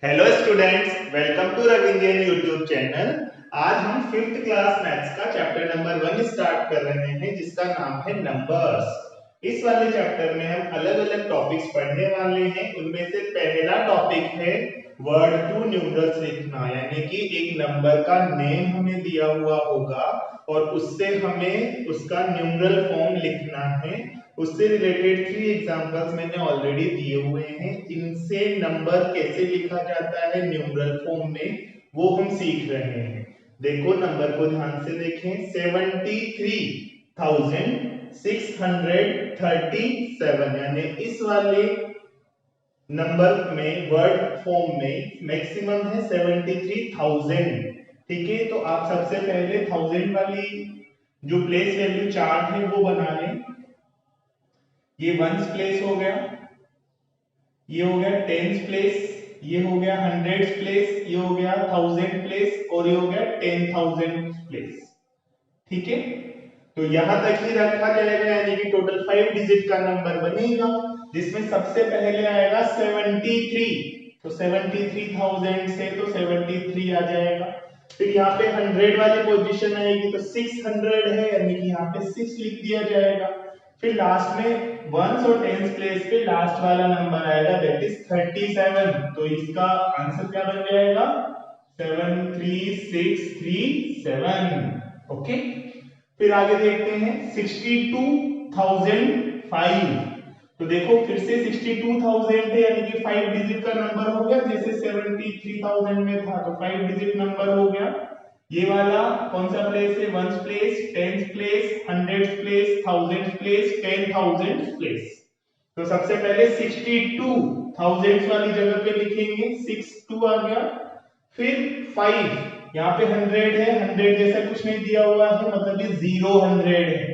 Hello students, welcome to Ravi Indian YouTube channel. आज हम 5th class maths का chapter number 1 start कर रहे हैं जिसका नाम है नंबर्स। इस वाले चैप्टर में हम अलग अलग टॉपिक्स पढ़ने वाले हैं। उनमें से पहला टॉपिक है वर्ड टू न्यूमरल्स लिखना, यानी कि एक नंबर का नेम हमें दिया हुआ होगा और उससे हमें उसका न्यूमरल फॉर्म लिखना है। उससे रिलेटेड 3 एग्जांपल्स मैंने ऑलरेडी दिए हुए हैं। इनसे नंबर कैसे लिखा जाता है न्यूमरल फॉर्म में वो हम सीख रहे हैं। देखो नंबर को ध्यान से देखें। 73,637 यानी इस वाले नंबर में वर्ड फॉर्म में मैक्सिमम है 73,000। ठीक है, तो आप सबसे पहले 1000 वाली जो प्लेस वैल्यू चार्ट है वो बना लें। ये वंस प्लेस हो गया, ये हो गया टेंस प्लेस, ये हो गया हंड्रेड्स प्लेस, ये हो गया थाउजेंड प्लेस और ये हो गया 10,000 प्लेस। ठीक है, तो यहां तक ही रखा जाएगा, यानी कि टोटल 5 डिजिट का नंबर बनेगा जिसमें सबसे पहले आएगा 73। तो 73,000 से तो 73 आ जाएगा। फिर यहाँ पे 100 वाली पोजीशन आएगी तो 600 है, यानी कि यहाँ पे 6 लिख दिया जाएगा। फिर लास्ट में वंस और टेंस प्लेस पे लास्ट वाला नंबर आएगा, दैट इज 37। तो इसका आंसर क्या बन जाएगा? 73637। ओके, फिर आगे देखते हैं 62,005। तो देखो फिर से 62,000 थे, यानी कि 5 डिजिट का नंबर हो गया। जैसे 73,000 में था तो 5 डिजिट नंबर हो गया। ये वाला कौन सा प्लेस है? Ones place, tens place, hundreds place, thousands place, 10,000 place. तो सबसे पहले 62,000 वाली जगह पे लिखेंगे, 62 आ गया। फिर 5, यहाँ पे 100 है, 100 जैसा कुछ नहीं दिया हुआ है, मतलब ये 0 100 है।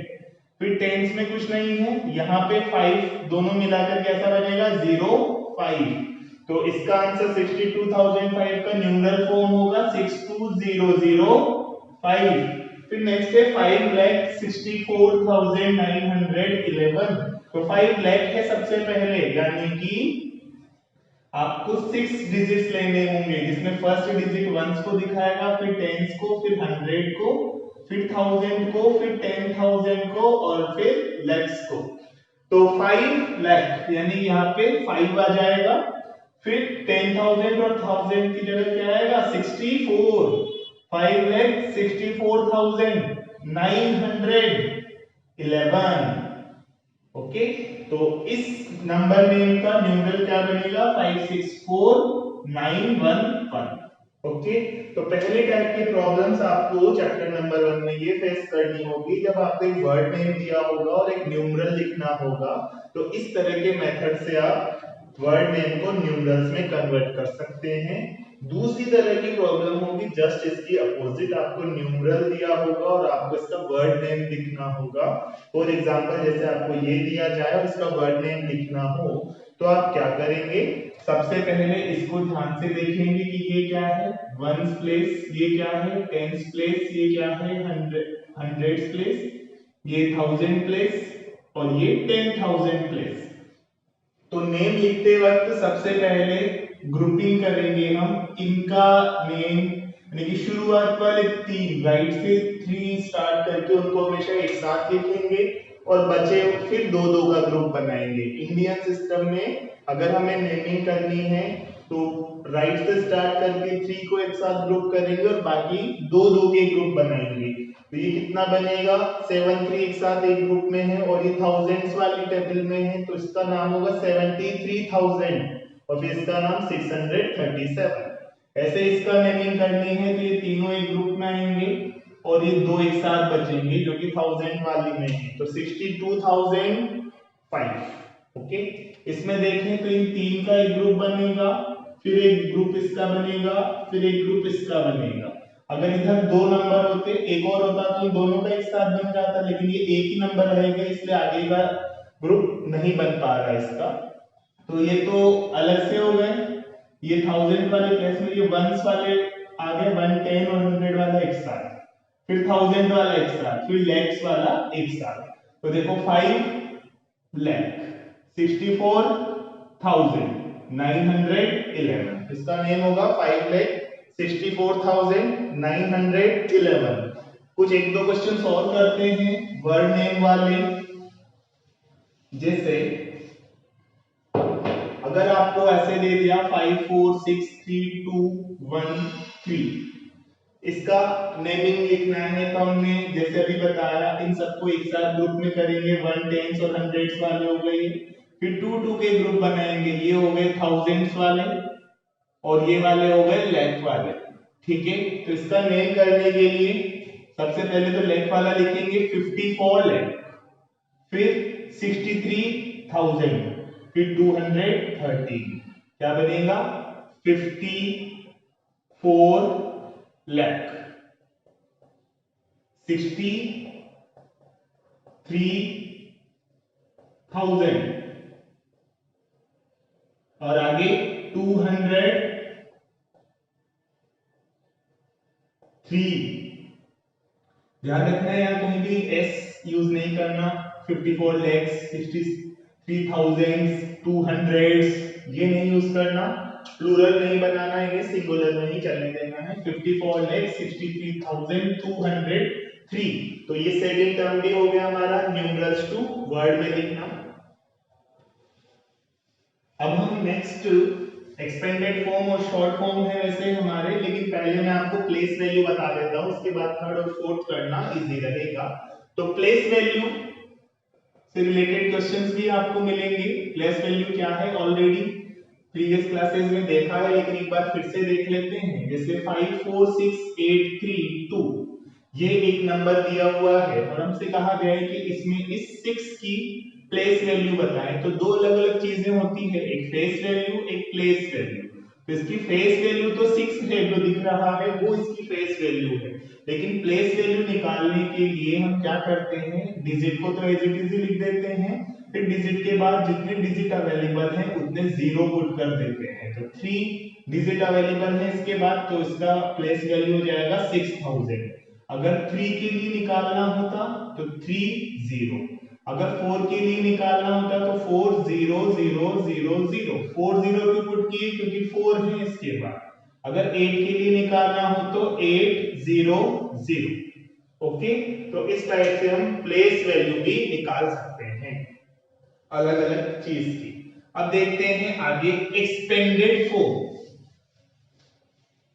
फिर टेंस में कुछ नहीं है, यहाँ पे 5 दोनों मिलाकर कैसा बनेगा? 0 5। तो इसका आंसर 62,005 का न्यूमरल फॉर्म होगा 62005। फिर नेक्स्ट है 5,64,911। तो 5 लाख है सबसे पहले, यानी कि आपको 6 डिजिट्स लेने होंगे, जिसमें फर्स्ट डिजिट वंस को दिखाएगा, फिर टेंस को, फिर 100 को, फिर 1000 को, फिर 10,000 को और फिर लैक्स को। तो 5 लाख यानी यहाँ पे 5 आ जाएगा। फिर 10,000 और 1000 की जगह क्या आएगा? 64। 5,64,911। ओके, तो इस नंबर नेम का न्यूमरल क्या बनेगा? 564,911। ओके, तो पहले टाइप की प्रॉब्लम्स आपको चैप्टर नंबर 1 में ये फेस करनी होगी जब आपको एक वर्ड नेम दिया होगा और एक न्यूमरल लिखना होगा। तो इस तरह के मेथड से आप वर्ड नेम को न्यूमरल्स में कन्वर्ट कर सकते हैं। दूसरी तरह की प्रॉब्लम होगी जस्ट इसकी अपोजिट, आपको न्यूमरल दिया होगा और आपको इसका वर्ड नेम लिखना होगा। फॉर एग्जांपल जैसे आपको ये दिया जाए और इसका वर्ड नेम लिखना हो तो आप क्या करेंगे? सबसे पहले इसको ध्यान से देखेंगे कि ये क्या है, वंस प्लेस, ये क्या है टेंस प्लेस, ये क्या है हंड्रेड्स प्लेस, ये थाउजेंड प्लेस और ये 10,000 प्लेस। तो नेम लिखते वक्त सबसे पहले ग्रुपिंग करेंगे हम इनका नेम, यानी कि शुरुआत वाले 3 राइट से 3 स्टार्ट करके उनको हमेशा एक साथ लिखेंगे और बचे फिर 2-2 का ग्रुप बनाएंगे। इंडियन सिस्टम में अगर हमें नेमिंग करनी है तो राइट से स्टार्ट करके 3 को एक साथ ग्रुप करेंगे और बाकी 2-2 के ग्रुप बनाएंगे। तो ये कितना बनेगा? 7 3 एक साथ एक ग्रुप में है और ये थाउजेंड्स वाली टेबल में है, तो इसका नाम होगा 73,000 और फिर इसका नाम 637। ऐसे इसका नेमिंग करनी है तो ये तीनों एक ग्रुप में आएंगे और ये 2 एक साथ बचेंगे जो कि 1000 वाली में है, तो 62,005। ओके, इसमें देखें तो इन 3 का एक ग्रुप बनेगा, फिर एक ग्रुप इसका बनेगा, फिर एक ग्रुप इसका बनेगा। अगर इधर 2 नंबर होते, एक और होता तो दोनों का एक साथ बन जाता, लेकिन ये एक ही नंबर रहेगा इसलिए आगे का ग्रुप नहीं बन पा रहा इसका। तो ये तो अलग से हो गए। ये 1000 वाले प्लेस में ये वंस वाले आ गए, 110 और 100 वाला एक साथ, फिर 1000 वाला एक साथ, फिर लैक्स वाला एक साथ। तो देखो 5 लाख 64,911, इसका नेम होगा 5,64,911। कुछ एक दो क्वेश्चन सॉल्व करते हैं वर्ड नेम वाले। जैसे अगर आपको ऐसे दे दिया 5 4 6 3 2 1 3, इसका नेमिंग लिखना है तो हमने जैसे अभी बताया इन सबको एक साथ ग्रुप में करेंगे। 1 टेंस और हंड्रेड्स वाले हो गए, फिर 2 2 के ग्रुप बनाएंगे, ये हो गए थाउजेंड्स वाले और ये वाले हो गए लैख वाले। ठीक है, तो इसका नेम करने के लिए सबसे पहले तो लैख वाला लिखेंगे 54 लैख, फिर 63,000, फिर 213, क्या बनेगा 54 लैख 63,000 और आगे 203। ध्यान रखना है यहाँ कहीं भी एस यूज नहीं करना। 54 लैक्स 63,000 200 ये नहीं यूज करना, प्लूरल नहीं बनाना है, ये सिंगुलर में ही चलने देना है। 54 लैक्स 63,203। तो ये सेकंड टर्म भी हो गया हमारा न्यूमरल्स टू वर्ड में लिखना। अब हम नेक्स्ट एक्सपेंडेड फॉर्म और शॉर्ट फॉर्म है वैसे हमारे, लेकिन पहले मैं आपको प्लेस वैल्यू बता देता हूं, उसके बाद थर्ड और फोर्थ करना इजी रहेगा। तो प्लेस वैल्यू से रिलेटेड क्वेश्चंस भी आपको मिलेंगे। प्लेस वैल्यू क्या है ऑलरेडी प्रीवियस क्लासेस में देखा है, लेकिन एक बार फिर से देख लेते हैं। जैसे 5 4 6 8 3 2 ये एक नंबर दिया हुआ है और हमसे कहा गया है कि इसमें इस 6 की प्लेस वैल्यू बताएं। तो दो अलग अलग चीजें होती है, एक फेस वैल्यू एक प्लेस वैल्यू। तो इसकी फेस वैल्यू तो 6 है जो दिख रहा है, वो इसकी फेस वैल्यू है, लेकिन प्लेस वैल्यू निकालने के लिए हम क्या करते हैं, डिजिट को तो एज इट इज लिख देते हैं, फिर डिजिट के बाद जितने डिजिट अवेलेबल हैं उतने जीरो पुट कर देते हैं। तो 3 डिजिट अवेलेबल है इसके बाद, तो इसका प्लेस वैल्यू हो जाएगा 6000। अगर 3 के लिए निकालना होता तो 3 0, अगर 4 के लिए निकालना होता तो 4 0 0 0 0, 4 0 क्यों पुट किए क्योंकि 4 है इसके बाद। अगर 8 के लिए निकालना हो तो 8 0 0। ओके, तो इस टाइप से हम प्लेस वैल्यू भी निकाल सकते हैं अलग अलग चीज की। अब देखते हैं आगे एक्सपेंडेड फॉर्म।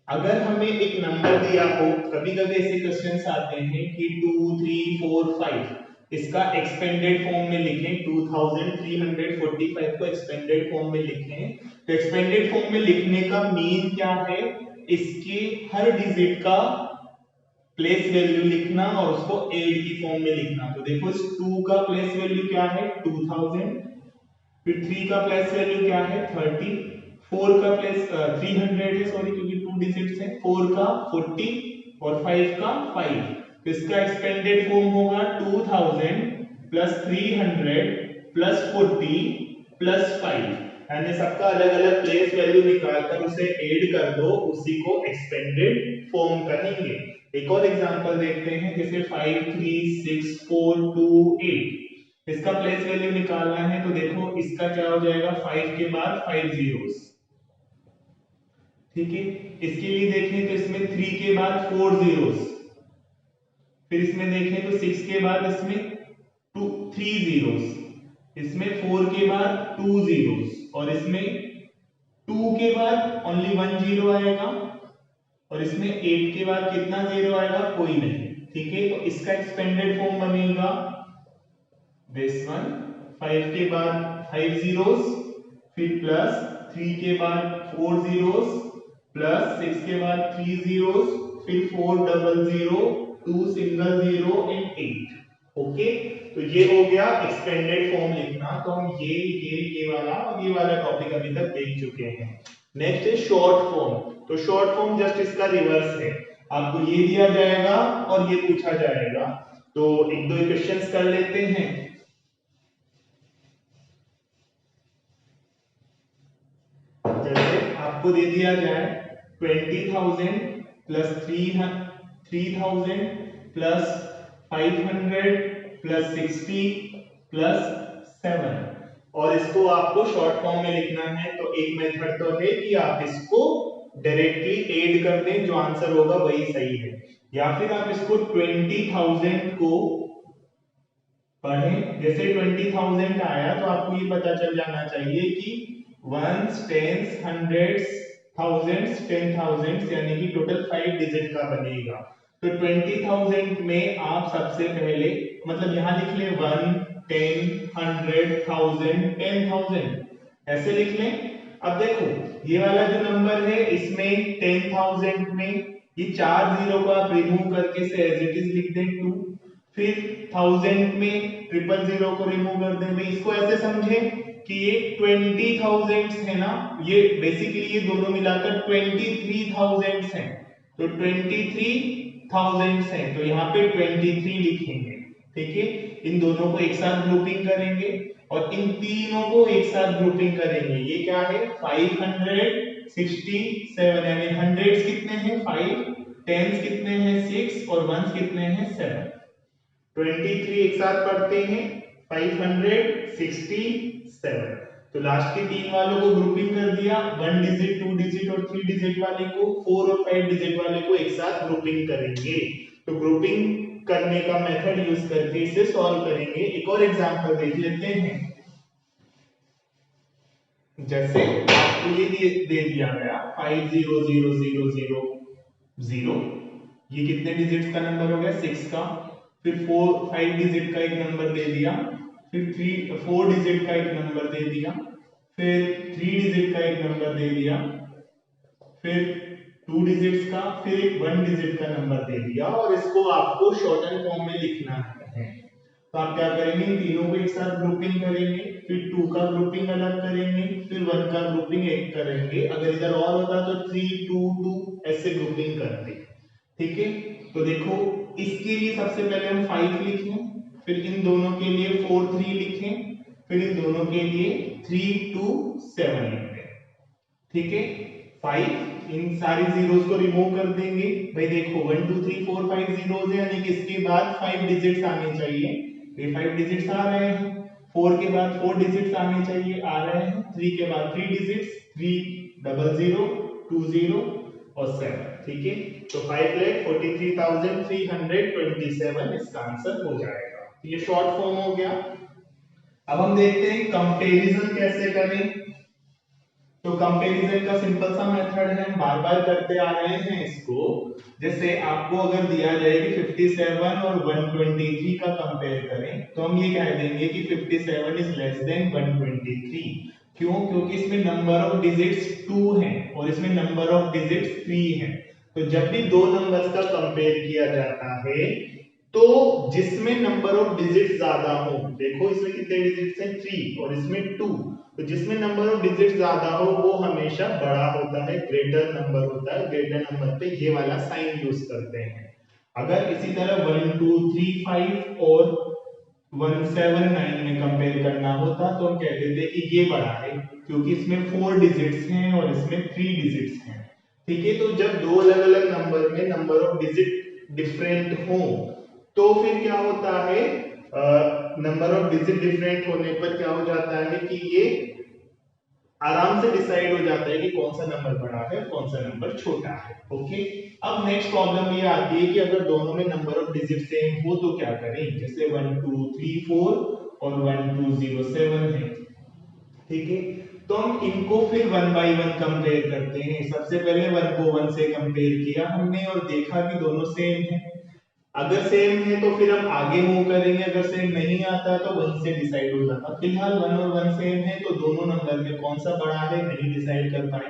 अगर हमें एक नंबर दिया हो, कभी कभी ऐसे क्वेश्चंस आते हैं कि 2 3 4 5 इसका एक्सपेंडेड फॉर्म में लिखें, 2345 को एक्सपेंडेड फॉर्म में लिखें। तो एक्सपेंडेड फॉर्म में लिखने का मीन क्या है, इसके हर डिजिट का प्लेस वैल्यू लिखना और उसको 8 की फॉर्म में लिखना। तो देखो इस 2 का प्लेस वैल्यू क्या है 2000, फिर 3 का प्लेस वैल्यू क्या है 30, 4 का प्लेस 300 है, सॉरी क्योंकि 2 डिजिट्स है, 4 का 40 और 5 का 5। तो इसका एक्सपेंडेड फॉर्म होगा 2000 प्लस 300 प्लस 40 प्लस 5, यानी सबका अलग अलग प्लेस वैल्यू निकालकर उसे ऐड कर दो, उसी को एक्सपेंडेड फॉर्म कहेंगे। एक और एग्जांपल देखते हैं, जैसे 5 3 6 4 2 8 इसका प्लेस वैल्यू निकालना है। तो देखो इसका क्या हो जाएगा, 5 के बाद 5 zeros, ठीक है। इसके लिए देखें तो इसमें 3 के बाद 4 zeros, फिर इसमें देखें तो 6 के बाद इसमें 3 zeros, इसमें 4 के बाद 2 zeros और इसमें 2 के बाद ओनली 1 जीरो आएगा और इसमें 8 के बाद कितना जीरो आएगा, कोई नहीं, ठीक है। तो इसका एक्सपेंडेड फॉर्म बनेगा दिस वन, 5 के बाद 5 zeros, फिर प्लस 3 के बाद 4 zeros, प्लस 6 के बाद 3 zeros, फिर 4 डबल 0 2 सिंगल 0 एंड 8। ओके, तो ये हो गया एक्सपेंडेड फॉर्म लिखना। तो हम ये वाला और ये वाला टॉपिक अभी तक देख चुके हैं। नेक्स्ट है शॉर्ट फॉर्म। तो शॉर्ट फॉर्म जस्ट इसका रिवर्स है, आपको ये दिया जाएगा और ये पूछा जाएगा। तो एक दो क्वेश्चंस कर लेते हैं। जैसे आपको दे दिया जाए 20,000 प्लस 3,000 प्लस 500 प्लस 60 प्लस 7 और इसको आपको शॉर्ट फॉर्म में लिखना है। तो एक मेथड तो है कि आप इसको डायरेक्टली ऐड कर दें, जो आंसर होगा वही सही है, या फिर आप इसको 20,000 को पढ़ें। जैसे 20,000 आया तो आपको ये पता चल जाना चाहिए कि वंस, टेंस, हंड्रेड्स, थाउजेंड्स, 10,000 यानी कि टोटल 5 डिजिट का बनेगा। तो 20,000 में आप सबसे पहले मतलब यहां लिख लें 1, 10, 100, 1000, 10,000 ऐसे लिख लें। अब देखो ये वाला जो नंबर है इसमें 10,000 में ये 4 जीरो को आप रिमूव करके से एज इट इज लिख दें 2, फिर 1000 में 000 को रिमूव कर दें। भाई इसको ऐसे समझें कि ये 20,000 है ना, ये बेसिकली ये दोनों मिलाकर 23,000 हैं। तो 23,000 हैं तो यहाँ पे 23 लिखेंगे, ठीक है। इन दोनों को एक साथ ग्रुपिंग करेंगे और इन तीनों को एक साथ ग्रुपिंग करेंगे। ये क्या है 567, यानी हंड्रेड्स कितने हैं 5, टेंस कितने हैं 6 और वंस कितने हैं 7। 23 एक साथ पढ़ते हैं 567। तो लास्ट के तीन वालों को ग्रुपिंग कर दिया, 1 डिजिट, 2 डिजिट और 3 डिजिट वाले को, 4 और 5 डिजिट वाले को एक साथ ग्रुपिंग करेंगे। तो ग्रुपिंग करने का मेथड यूज करके इसे सॉल्व करेंगे। एक और एग्जांपल देख लेते हैं। जैसे आपको ये दे दिया गया 50,0,0,0, ये कितने डिजिट्स का नंबर हो गया 6 का। फिर 5 डिजिट का एक नंबर दे दिया, फिर 4 डिजिट का एक नंबर दे दिया, फिर 3 डिजिट का एक नंबर दे दिया, फिर 2 डिजिट्स का, फिर एक 1 डिजिट का नंबर दे दिया और इसको आपको शॉर्टन फॉर्म में लिखना है। तो आप क्या करेंगे इन तीनों को एक साथ ग्रुपिंग करेंगे, फिर 2 का ग्रुपिंग अलग करेंगे, फिर 1 का ग्रुपिंग एक करेंगे। अगर इधर और होता तो 3, 2, 2 ऐसे ग्रुपिंग करते, ठीक है। तो देखो इसके लिए सबसे पहले हम 5 लिखें, फिर इन दोनों के लिए 4, 3 लिखें, फिर इन दोनों के लिए 3, 2, 7 लिखते हैं, ठीक है। 5 इन सारी जीरोस को रिमूव कर देंगे। भाई देखो 1, 2, 3, 4, 5 जीरोस है, यानी कि इसके बाद 5 डिजिट्स आने चाहिए। ये 5 डिजिट्स आ रहे हैं। 4 के बाद 4 डिजिट्स आने चाहिए, आ रहे हैं। 3 के बाद 3 डिजिट्स, 3, 00, 20 और 7, ठीक है। तो 5,43,327 इसका आंसर हो जाएगा। ये शॉर्ट फॉर्म हो गया। अब हम देखते हैं कंपैरिजन कैसे करें। तो कंपैरिजन का सिंपल सा मेथड है, हम बार बार करते आ रहे हैं इसको। जैसे आपको अगर दिया जाए कि 57 और 123 का कंपेयर करें, तो हम ये कह देंगे कि 57 इज लेस देन 123। क्यों? क्योंकि इसमें नंबर ऑफ डिजिट्स 2 हैं और इसमें नंबर ऑफ डिजिट्स 3 हैं। तो जब भी दो नंबर्स का कंपेयर किया जाता है तो जिसमें नंबर ऑफ डिजिट्स ज्यादा हो, देखो इसमें कितने डिजिट्स हैं 3 और इसमें 2, तो जिसमें नंबर ऑफ डिजिट ज्यादा हो वो हमेशा बड़ा होता है, ग्रेटर नंबर होता है। ग्रेटर नंबर पे ये वाला साइन यूज करते हैं। अगर इसी तरह 1, 2, 3, 5 और 179 में कंपेयर करना होता तो हम कह देते कि ये बड़ा है, क्योंकि इसमें 4 डिजिट्स हैं और इसमें 3 डिजिट्स हैं, ठीक है। तो जब दो अलग अलग नंबर में नंबर ऑफ डिजिट डिफरेंट हो तो फिर क्या होता है, नंबर ऑफ डिजिट डिफरेंट होने पर क्या हो जाता है कि ये आराम से डिसाइड हो जाता है कि कौन सा नंबर बड़ा है कौन सा नंबर छोटा है, ओके। अब नेक्स्ट प्रॉब्लम ये आती है कि अगर दोनों में नंबर ऑफ डिजिट सेम हो तो क्या करें। जैसे 1, 2, 3, 4 और 1, 2, 0, 7 है, ठीक है। तो हम इनको फिर 1 बाय 1 कंपेयर करते हैं। सबसे पहले 1 को 1 से कंपेयर किया हमने और देखा कि दोनों सेम है। अगर सेम है तो फिर हम आगे मूव करेंगे, अगर सेम नहीं आता तो वहीं से डिसाइड हो जाता। फिलहाल 1 और 1 सेम है तो दोनों नंबर में कौन सा बड़ा है नहीं डिसाइड कर पाए।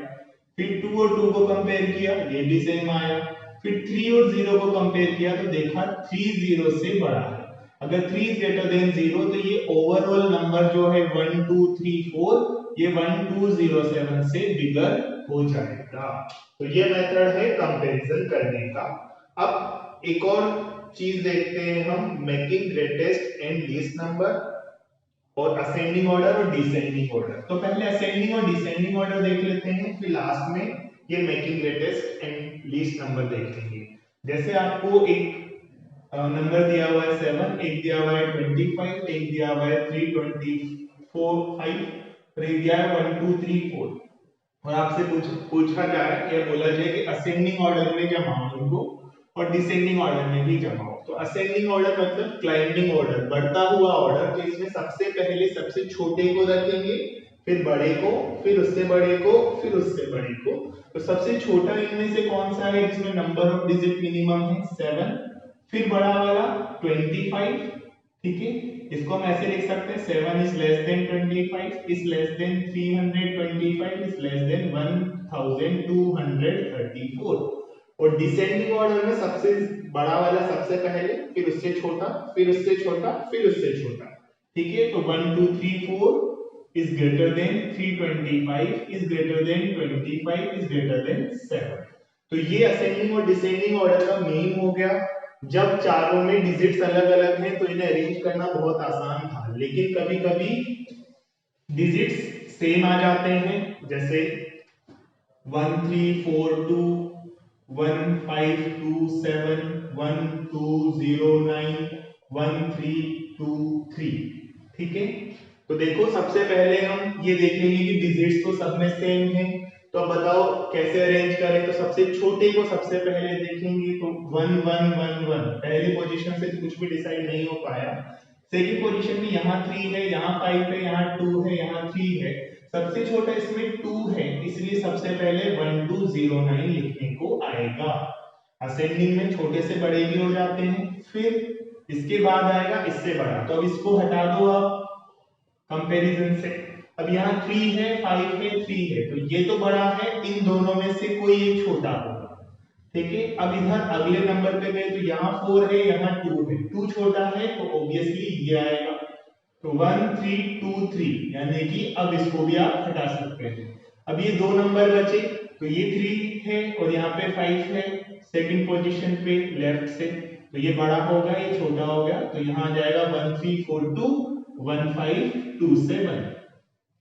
फिर 2 और 2 को कंपेयर किया, ये भी सेम आया। फिर 3 और 0 को कंपेयर किया तो देखा 3 0 से बड़ा है। अगर 3 इज ग्रेटर देन 0 तो ये ओवरऑल नंबर जो है 1, 2, 3, 4 ये 1, 2, 0, 7 से बिगर हो जाएगा। तो ये मेथड है कंपैरिजन करने का। अब एक और चीज देखते हैं हम, making greatest and least number और असेंडिंग ऑर्डर और डिसेंडिंग ऑर्डर। तो पहले असेंडिंग और डिसेंडिंग ऑर्डर देख लेते हैं, फिर लास्ट में ये making greatest and least number देखेंगे। जैसे आपको एक नंबर दिया हुआ है 7, एक दिया हुआ है 25, एक दिया हुआ है 324 5 और ये दिया है 1 2 3 4 और आपसे पूछा जाए या बोला जाए कि असेंडिंग ऑर्डर में जमाओ इनको और डिसेंडिंग ऑर्डर में भी जमाओ। तो असेंडिंग ऑर्डर मतलब क्लाइंबिंग ऑर्डर, बढ़ता हुआ ऑर्डर। तो इसमें सबसे पहले सबसे छोटे को रखेंगे, फिर बड़े को, फिर उससे बड़े को, फिर उससे बड़े को। तो सबसे छोटा इनमें से कौन सा है जिसमें नंबर ऑफ डिजिट मिनिमम है 7, फिर बड़ा वाला 25, ठीक है। इसको हम ऐसे लिख सकते हैं 7 is less than 25 is less than 325 is less than 1234। और डिसेंडिंग ऑर्डर में सबसे बड़ा वाला सबसे पहले, फिर उससे छोटा, फिर उससे छोटा, फिर उससे छोटा, ठीक है। तो 1 2 3 4 is greater than 325 is greater than 25 is greater than 7। तो ये असेंडिंग और डिसेंडिंग ऑर्डर का मीन हो गया। जब चारों में डिजिट्स अलग अलग हैं तो इन्हें अरेंज करना बहुत आसान था, लेकिन कभी कभी डिजिट्स सेम आ जाते हैं, जैसे 1 3 4 2 1 5 2 7 1 2 0 9 1 3 2 3, ठीक है। तो देखो सबसे पहले हम ये देखेंगे कि डिजिट्स तो सब में सेम है, तो अब बताओ कैसे अरेंज करें। तो सबसे छोटे को सबसे पहले देखेंगे, तो 1 1 1 1 पहली पोजीशन से कुछ भी डिसाइड नहीं हो पाया। सेकंड पोजीशन में यहाँ 3 है, यहाँ 5 है, यहाँ 2 है, यहाँ 3 है। सबसे छोटा इसमें 2 है, इसलिए सबसे पहले 1209 लिखने को आएगा। असेंडिंग में छोटे से बड़े भी हो जाते हैं, फिर इसके बाद आएगा इससे बड़ा। तो अब इसको हटा दो आप कंपैरिजन से। अब यहाँ 3 है, 5 है, 3 है, तो ये तो बड़ा है, इन दोनों में से कोई एक छोटा होगा, ठीक है। अब इधर अगले नंबर पे गए तो यहाँ 4 है, यहाँ 2 है, 2 छोटा है तो ऑब्वियसली ये आएगा। तो 1 3 2 3, यानी कि अब इसको भी आप हटा सकते हैं। अब ये दो नंबर बचे, तो ये 3 है और यहाँ पे 5 है सेकंड पोजीशन पे लेफ्ट से, तो ये बड़ा होगा, ये छोटा हो गया, तो यहाँ आ जाएगा 1 3 4 2 1 5 2 7।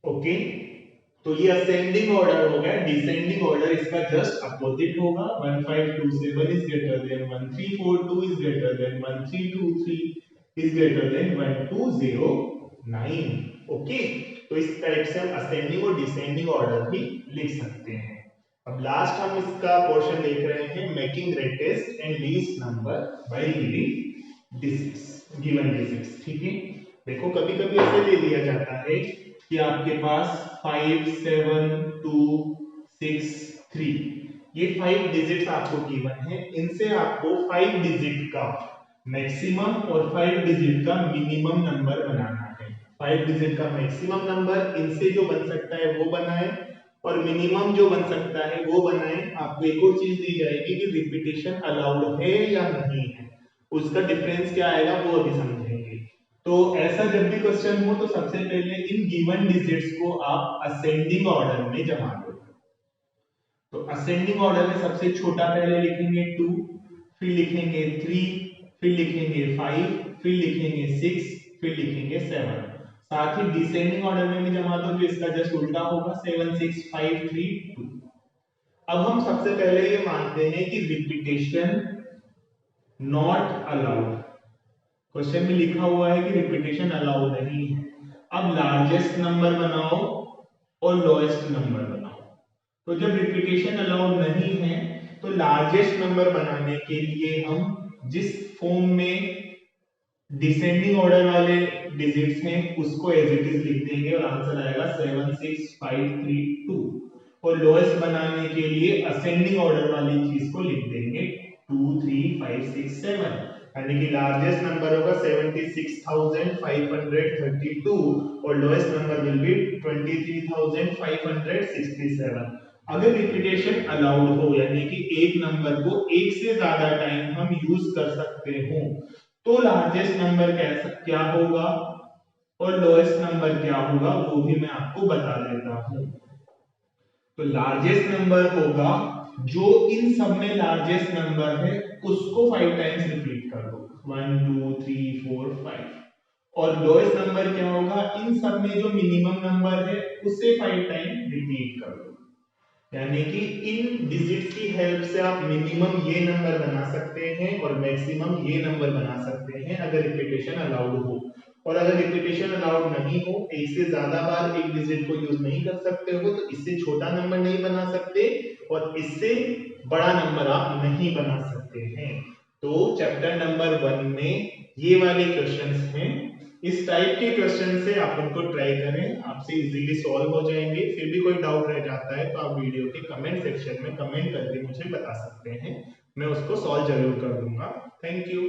ओके, तो ये असेंडिंग ऑर्डर हो गया। डिसेंडिंग ऑर्डर इसका जस्ट अपोजिट होगा। 1 5 2 7 is greater than 1 3 4 2 is greater than 1 3 2 3 is greater than 1 2 0 9। Okay, तो इस टाइप से हम असेंडिंग और डिसेंडिंग ऑर्डर भी लिख सकते हैं। अब लास्ट हम इसका पोर्शन देख रहे हैं, making greatest and least number by giving digits, given digits, ठीक है। देखो कभी कभी ऐसे ले लिया जाता है कि आपके पास 5 7 2 6 3, ये 5 डिजिट्स आपको गिवन है। इनसे आपको 5 डिजिट का मैक्सिमम और 5 डिजिट का मिनिमम नंबर बनाना है। 5 डिजिट का मैक्सिमम नंबर इनसे जो बन सकता है वो बनाए, और मिनिमम जो बन सकता है वो बनाए। आपको एक और चीज दी जाएगी कि रिपीटेशन अलाउड है या नहीं है, उसका डिफरेंस क्या आएगा वो अभी समझेंगे। तो ऐसा जब भी क्वेश्चन हो तो सबसे पहले इन गिवन डिजिट्स को आप असेंडिंग ऑर्डर में जमा दो। तो असेंडिंग ऑर्डर में सबसे छोटा पहले लिखेंगे 2, फिर लिखेंगे 3, फिर लिखेंगे 5, फिर लिखेंगे 6, फिर लिखेंगे 7। साथ ही डिसेंडिंग ऑर्डर में भी जमा दो, जो इसका जस्ट उल्टा होगा 7 6 5 3 2। अब हम सबसे पहले ये मानते हैं कि रिपीटेशन नॉट अलाउड। क्वेश्चन में लिखा हुआ है कि रिपीटेशन अलाउड नहीं है। अब लार्जेस्ट नंबर बनाओ और लोएस्ट नंबर बनाओ। तो जब रिपीटेशन अलाउड नहीं है तो लार्जेस्ट नंबर बनाने के लिए हम जिस फॉर्म में डिसेंडिंग ऑर्डर वाले डिजिट्स हैं उसको एज इट इज लिख देंगे और आंसर आएगा 7 6 5 3 2। और लोएस्ट बनाने के लिए असेंडिंग ऑर्डर वाली चीज को लिख देंगे 2 3 5 6 7, यानी कि लार्जेस्ट नंबर होगा 76,532 और लोएस्ट नंबर विल बी 23,567। अगर रिपीटेशन अलाउड हो, यानी कि एक नंबर को एक से ज्यादा टाइम हम यूज कर सकते हो, तो लार्जेस्ट नंबर क्या होगा और लोएस्ट नंबर क्या होगा वो भी मैं आपको बता देता हूं। तो लार्जेस्ट नंबर होगा जो इन सब में लार्जेस्ट नंबर है उसको 5 टाइम्स रिपीट कर दो, 1 2 3 4 5। और लोएस्ट नंबर क्या होगा, इन सब में जो मिनिमम नंबर है उसे 5 टाइम रिपीट कर दो। यानी कि इन डिजिट्स की हेल्प से आप मिनिमम ये नंबर बना सकते हैं और मैक्सिमम ये नंबर बना सकते हैं अगर रिपीटेशन अलाउड हो। और अगर रिपीटेशन अलाउड नहीं हो, एक से ज्यादा बार एक डिजिट को यूज नहीं कर सकते हो, तो इससे छोटा नंबर नहीं बना सकते और इससे बड़ा नंबर आप नहीं बना सकते हैं। तो चैप्टर नंबर 1 में ये वाले क्वेश्चंस हैं। इस टाइप के क्वेश्चन से आप उनको ट्राई करें, आपसे इजीली सॉल्व हो जाएंगे। फिर भी कोई डाउट रह जाता है तो आप वीडियो के कमेंट सेक्शन में कमेंट करके मुझे बता सकते हैं, मैं उसको सॉल्व जरूर कर दूंगा। Thank you.